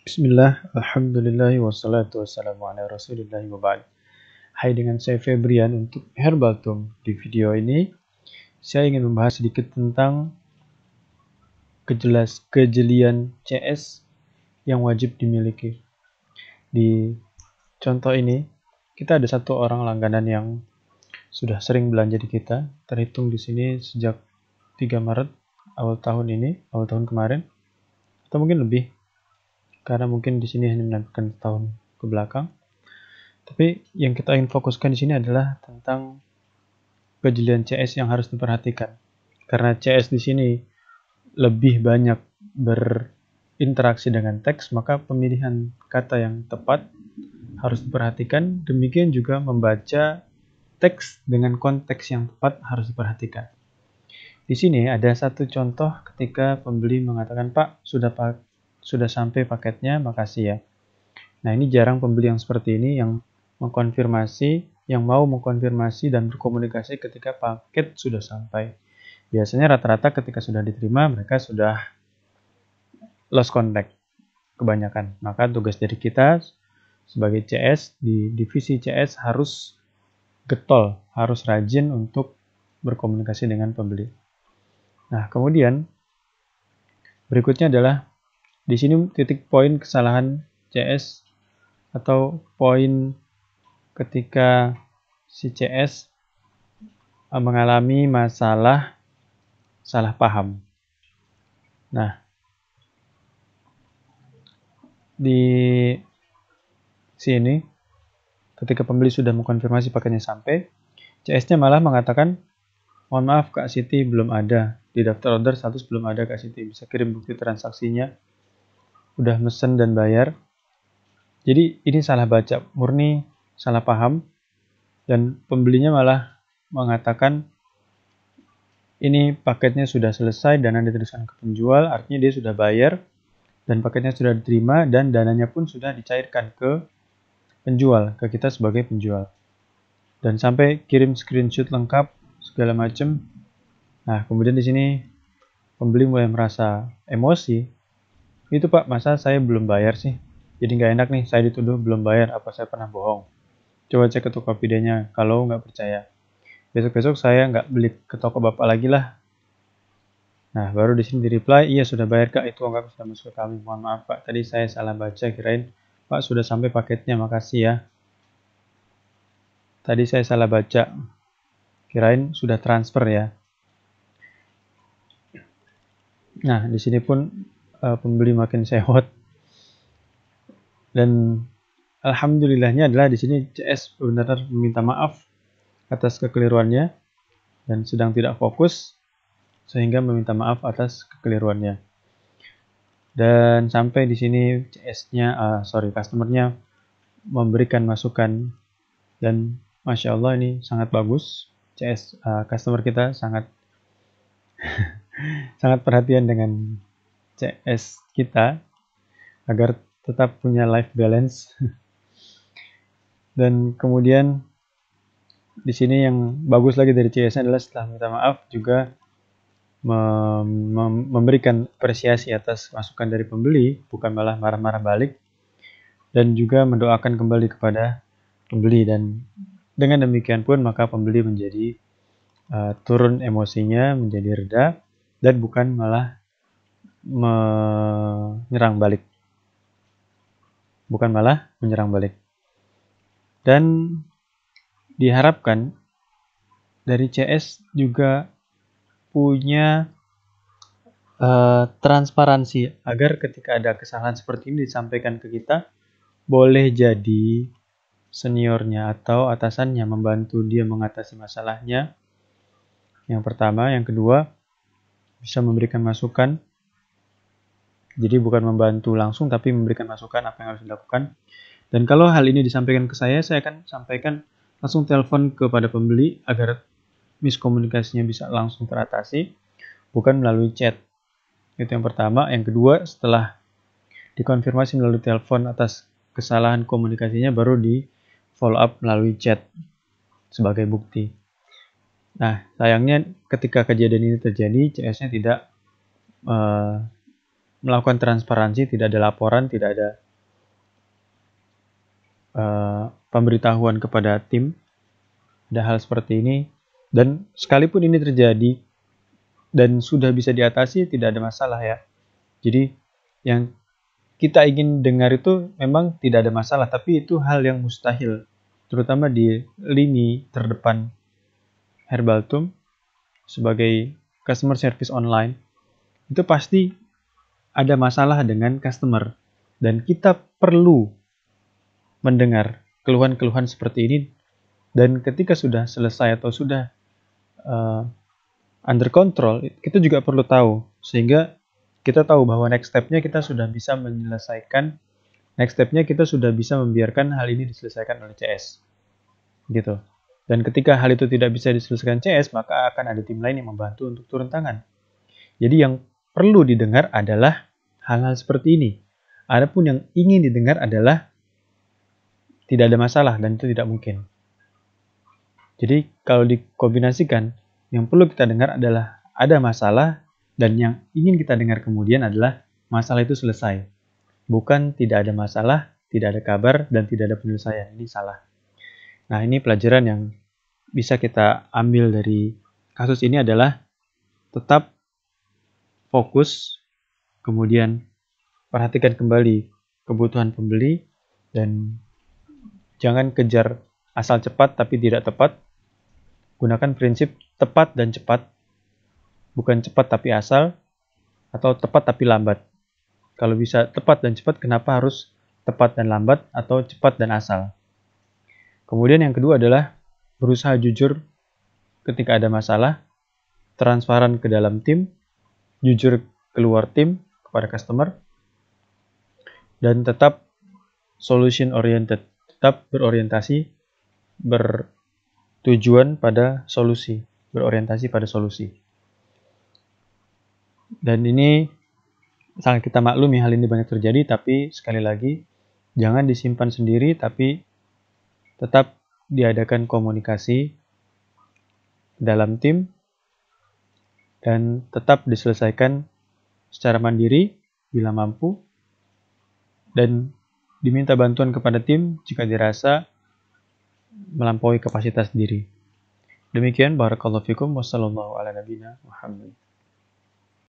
Bismillah, alhamdulillah, wassalatu wassalamu ala rasulillah wa ba'd. Hai, dengan saya Febrian untuk Herbaltum. Di video ini, saya ingin membahas sedikit tentang kejelian CS yang wajib dimiliki. Di contoh ini, kita ada satu orang langganan yang sudah sering belanja di kita, terhitung di sini sejak 3 Maret awal tahun kemarin, atau mungkin lebih, karena mungkin di sini hanya menampilkan tahun ke belakang. Tapi yang kita ingin fokuskan di sini adalah tentang kejelian CS yang harus diperhatikan. Karena CS di sini lebih banyak berinteraksi dengan teks, maka pemilihan kata yang tepat harus diperhatikan. Demikian juga membaca teks dengan konteks yang tepat harus diperhatikan. Di sini ada satu contoh ketika pembeli mengatakan, "Pak, sudah sampai paketnya, makasih ya." Nah, ini jarang pembeli yang seperti ini yang mau mengkonfirmasi dan berkomunikasi ketika paket sudah sampai. Biasanya rata-rata ketika sudah diterima, mereka sudah lost contact kebanyakan. Maka tugas dari kita sebagai CS di divisi CS harus getol, harus rajin untuk berkomunikasi dengan pembeli. Nah, kemudian berikutnya adalah di sini titik poin kesalahan CS atau poin ketika si CS mengalami masalah salah paham. Nah, di sini ketika pembeli sudah mengkonfirmasi paketnya sampai, CS-nya malah mengatakan, "Mohon maaf Kak Siti, belum ada. Di daftar order status belum ada Kak Siti. Bisa kirim bukti transaksinya. Udah mesen dan bayar." Jadi ini salah baca, murni salah paham, dan pembelinya malah mengatakan ini paketnya sudah selesai, dana diteruskan ke penjual, artinya dia sudah bayar dan paketnya sudah diterima dan dananya pun sudah dicairkan ke penjual, ke kita sebagai penjual. Dan sampai kirim screenshot lengkap segala macam. Nah, kemudian di sini pembeli mulai merasa emosi. "Itu Pak, masa saya belum bayar sih? Jadi nggak enak nih, saya dituduh belum bayar, apa saya pernah bohong? Coba cek ke Tokopedia-nya, kalau nggak percaya. Besok-besok saya nggak beli ke toko Bapak lagi lah." Nah, baru di sini di-reply, "Iya sudah bayar Kak, itu ongkap sudah masuk ke kami. Mohon maaf Pak, tadi saya salah baca, kirain Pak sudah sampai paketnya, makasih ya. Tadi saya salah baca, kirain sudah transfer ya." Nah, di sini pun pembeli makin sewot. Dan alhamdulillahnya adalah di sini CS benar-benar meminta maaf atas kekeliruannya dan sedang tidak fokus sehingga meminta maaf atas kekeliruannya. Dan sampai di sini customernya memberikan masukan, dan Masya Allah ini sangat bagus. CS customer kita sangat perhatian dengan CS kita agar tetap punya life balance. Dan kemudian di sini yang bagus lagi dari CS adalah setelah minta maaf juga memberikan apresiasi atas masukan dari pembeli, bukan malah marah-marah balik, dan juga mendoakan kembali kepada pembeli. Dan dengan demikian pun maka pembeli menjadi turun emosinya, menjadi reda, dan bukan malah menyerang balik. Dan diharapkan dari CS juga punya transparansi agar ketika ada kesalahan seperti ini disampaikan ke kita, boleh jadi seniornya atau atasannya membantu dia mengatasi masalahnya. Yang pertama, yang kedua, bisa memberikan masukan. Jadi bukan membantu langsung, tapi memberikan masukan apa yang harus dilakukan. Dan kalau hal ini disampaikan ke saya akan sampaikan langsung telepon kepada pembeli agar miskomunikasinya bisa langsung teratasi, bukan melalui chat. Itu yang pertama. Yang kedua, setelah dikonfirmasi melalui telepon atas kesalahan komunikasinya, baru di follow up melalui chat sebagai bukti. Nah, sayangnya ketika kejadian ini terjadi, CS-nya tidak melakukan transparansi, tidak ada laporan, tidak ada pemberitahuan kepada tim, ada hal seperti ini. Dan sekalipun ini terjadi dan sudah bisa diatasi, tidak ada masalah ya. Jadi yang kita ingin dengar itu memang tidak ada masalah, tapi itu hal yang mustahil, terutama di lini terdepan Herbaltum sebagai customer service online. Itu pasti ada masalah dengan customer, dan kita perlu mendengar keluhan-keluhan seperti ini, dan ketika sudah selesai atau sudah under control, kita juga perlu tahu, sehingga kita tahu bahwa next step-nya kita sudah bisa menyelesaikan, next step-nya kita sudah bisa membiarkan hal ini diselesaikan oleh CS gitu. Dan ketika hal itu tidak bisa diselesaikan CS, maka akan ada tim lain yang membantu untuk turun tangan. Jadi yang perlu didengar adalah hal-hal seperti ini. Adapun yang ingin didengar adalah tidak ada masalah, dan itu tidak mungkin. Jadi kalau dikombinasikan, yang perlu kita dengar adalah ada masalah, dan yang ingin kita dengar kemudian adalah masalah itu selesai. Bukan tidak ada masalah, tidak ada kabar, dan tidak ada penyelesaian. Ini salah. Nah, ini pelajaran yang bisa kita ambil dari kasus ini adalah tetap fokus, kemudian perhatikan kembali kebutuhan pembeli, dan jangan kejar asal cepat tapi tidak tepat. Gunakan prinsip tepat dan cepat, bukan cepat tapi asal, atau tepat tapi lambat. Kalau bisa tepat dan cepat, kenapa harus tepat dan lambat atau cepat dan asal? Kemudian yang kedua adalah berusaha jujur ketika ada masalah, transparan ke dalam tim, jujur keluar tim kepada customer, dan tetap solution oriented, tetap berorientasi, bertujuan pada solusi, berorientasi pada solusi. Dan ini sangat kita maklumi hal ini banyak terjadi, tapi sekali lagi jangan disimpan sendiri, tapi tetap diadakan komunikasi dalam tim dan tetap diselesaikan secara mandiri bila mampu, dan diminta bantuan kepada tim jika dirasa melampaui kapasitas diri. Demikian, barakallahu fikum, wassalamualaikum warahmatullahi wabarakatuh.